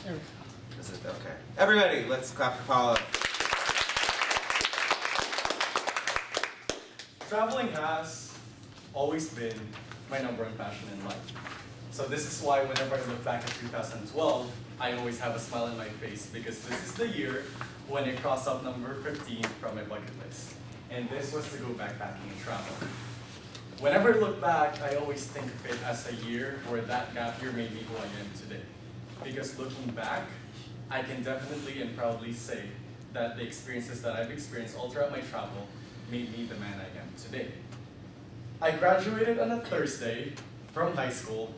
Is it okay? Everybody, let's clap for Paula. Traveling has always been my number one passion in life. So this is why whenever I look back at 2012, I always have a smile on my face because this is the year when I crossed up number 15 from my bucket list. And this was to go backpacking and travel. Whenever I look back, I always think of it as a year where that gap year made me who I am today. Because looking back, I can definitely and proudly say that the experiences that I've experienced all throughout my travel made me the man I am today. I graduated on a Thursday from high school,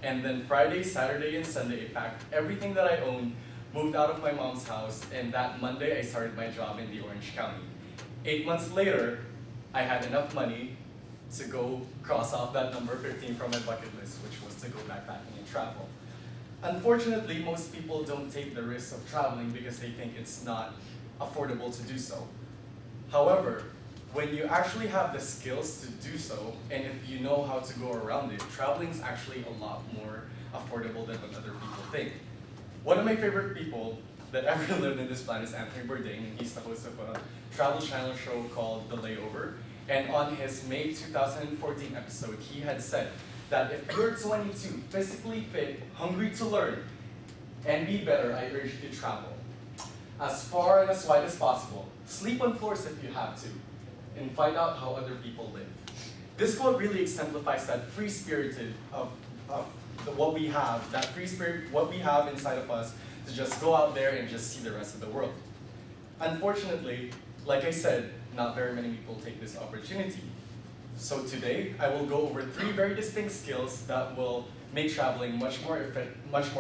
and then Friday, Saturday, and Sunday I packed everything that I owned, moved out of my mom's house, and that Monday I started my job in the Orange County. 8 months later, I had enough money to go cross off that number 15 from my bucket list, which was to go backpacking and travel. Unfortunately, most people don't take the risk of traveling because they think it's not affordable to do so. However, when you actually have the skills to do so, and if you know how to go around it, traveling is actually a lot more affordable than what other people think. One of my favorite people that ever lived in this planet is Anthony Bourdain, and he's the host of a travel channel show called The Layover. And on his May 2014 episode, he had said that if you're 22, physically fit, hungry to learn, and be better, I urge you to travel. As far and as wide as possible. Sleep on floors if you have to, and find out how other people live. This quote really exemplifies that free spirited of what we have, that free spirit, what we have inside of us to just go out there and just see the rest of the world. Unfortunately, like I said, not very many people take this opportunity. So today, I will go over 3 very distinct skills that will make traveling much more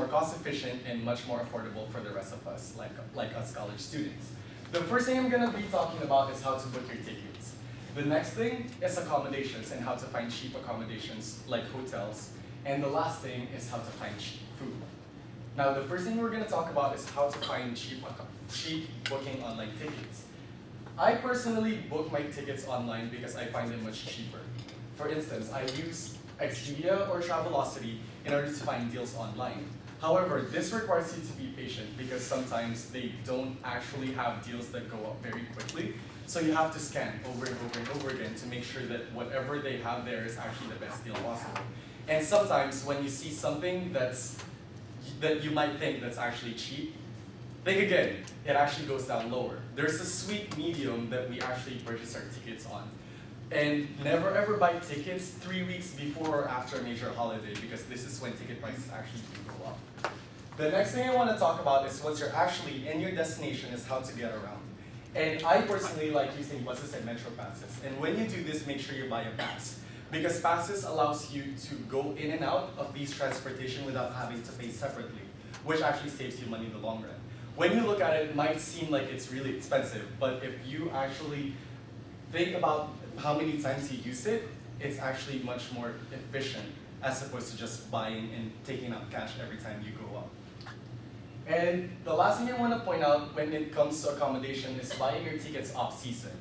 cost efficient and much more affordable for the rest of us, like us college students. The first thing I'm going to be talking about is how to book your tickets. The next thing is accommodations and how to find cheap accommodations like hotels. And the last thing is how to find cheap food. Now, the first thing we're going to talk about is how to find cheap booking online tickets. I personally book my tickets online because I find them much cheaper. For instance, I use Expedia or Travelocity in order to find deals online. However, this requires you to be patient because sometimes they don't actually have deals that go up very quickly. So you have to scan over and over and over again to make sure that whatever they have there is actually the best deal possible. And sometimes when you see something that you might think that's actually cheap, think again, it actually goes down lower. There's a sweet medium that we actually purchase our tickets on. And never ever buy tickets 3 weeks before or after a major holiday because this is when ticket prices actually do go up. The next thing I want to talk about is once you're actually in your destination is how to get around. And I personally like using buses and metro passes. And when you do this, make sure you buy a pass. Because passes allows you to go in and out of these transportation without having to pay separately, which actually saves you money in the long run. When you look at it, it might seem like it's really expensive, but if you actually think about how many times you use it, it's actually much more efficient as opposed to just buying and taking out cash every time you go up. And the last thing I want to point out when it comes to accommodation is buying your tickets off-season.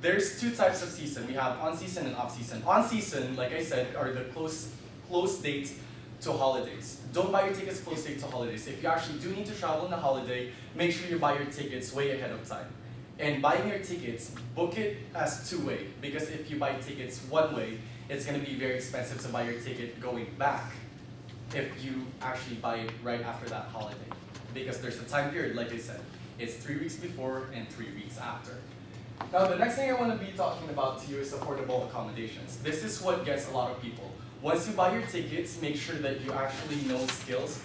There's 2 types of season. We have on-season and off-season. On-season, like I said, are the close dates to holidays. Don't buy your tickets close date to holidays. If you actually do need to travel on a holiday, make sure you buy your tickets way ahead of time. And buying your tickets, book it as 2-way, because if you buy tickets 1-way, it's going to be very expensive to buy your ticket going back if you actually buy it right after that holiday. Because there's a time period, like I said. It's 3 weeks before and 3 weeks after. Now, the next thing I want to be talking about to you is affordable accommodations. This is what gets a lot of people. Once you buy your tickets, make sure that you actually know skills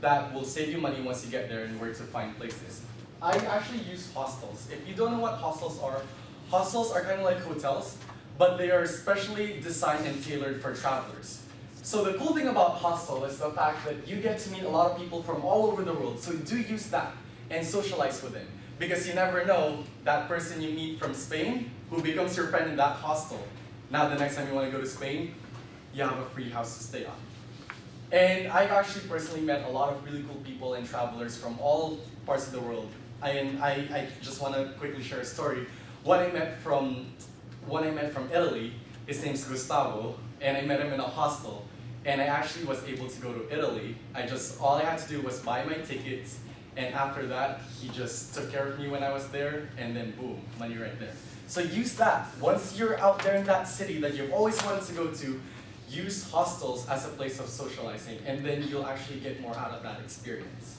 that will save you money once you get there and where to find places. I actually use hostels. If you don't know what hostels are kind of like hotels, but they are specially designed and tailored for travelers. So the cool thing about hostel is the fact that you get to meet a lot of people from all over the world. So do use that and socialize with them. Because you never know that person you meet from Spain who becomes your friend in that hostel. Now the next time you want to go to Spain, you have a free house to stay on. And I've actually personally met a lot of really cool people and travelers from all parts of the world. I just want to quickly share a story. One I met from Italy, his name's Gustavo, and I met him in a hostel. and I actually was able to go to Italy. All I had to do was buy my tickets, and after that, he just took care of me when I was there, and then boom, money right there. So use that. Once you're out there in that city that you've always wanted to go to, use hostels as a place of socializing, and then you'll actually get more out of that experience.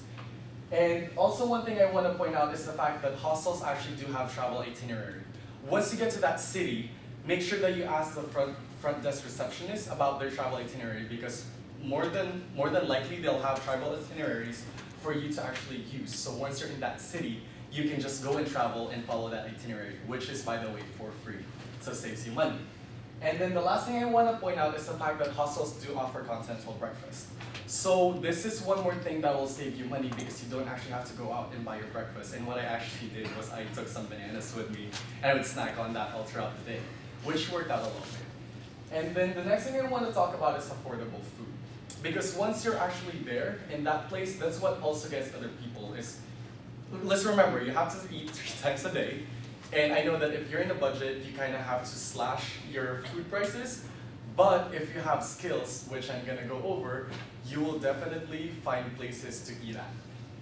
And also one thing I want to point out is the fact that hostels actually do have travel itinerary. Once you get to that city, make sure that you ask the front desk receptionist about their travel itinerary, because more than likely they'll have travel itineraries for you to actually use. So once you're in that city, you can just go and travel and follow that itinerary, which is, by the way, for free. So it saves you money. And then the last thing I want to point out is the fact that hostels do offer continental breakfast. So this is one more thing that will save you money, because you don't actually have to go out and buy your breakfast. And what I actually did was I took some bananas with me, and I would snack on that all throughout the day, which worked out a little bit. And then the next thing I want to talk about is affordable food. Because once you're actually there in that place, that's what also gets other people is, let's remember, you have to eat 3 times a day. And I know that if you're in a budget, you kind of have to slash your food prices. But if you have skills, which I'm going to go over, you will definitely find places to eat at.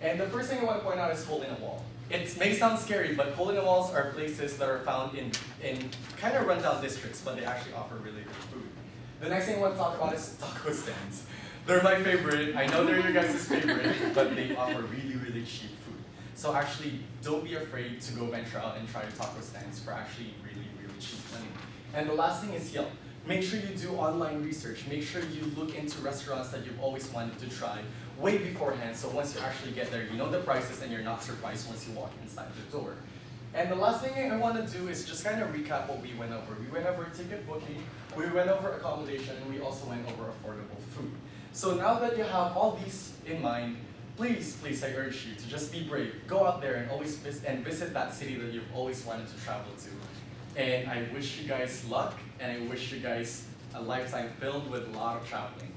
And the first thing I want to point out is hole-in-a-wall. It may sound scary, but hole-in-a-walls are places that are found in kind of rundown districts, but they actually offer really good food. The next thing I want to talk about is taco stands. They're my favorite. I know they're your guys' favorite, but they offer really, really cheap food. So actually, don't be afraid to go venture out and try taco stands for actually really, really cheap money. And the last thing is Yelp. Make sure you do online research. Make sure you look into restaurants that you've always wanted to try way beforehand, so once you actually get there, you know the prices and you're not surprised once you walk inside the door. And the last thing I want to do is just kind of recap what we went over. We went over ticket booking, we went over accommodation, and we also went over affordable food. So now that you have all these in mind, please, I urge you to just be brave. Go out there and always visit that city that you've always wanted to travel to. And I wish you guys luck, and I wish you guys a lifetime filled with a lot of traveling.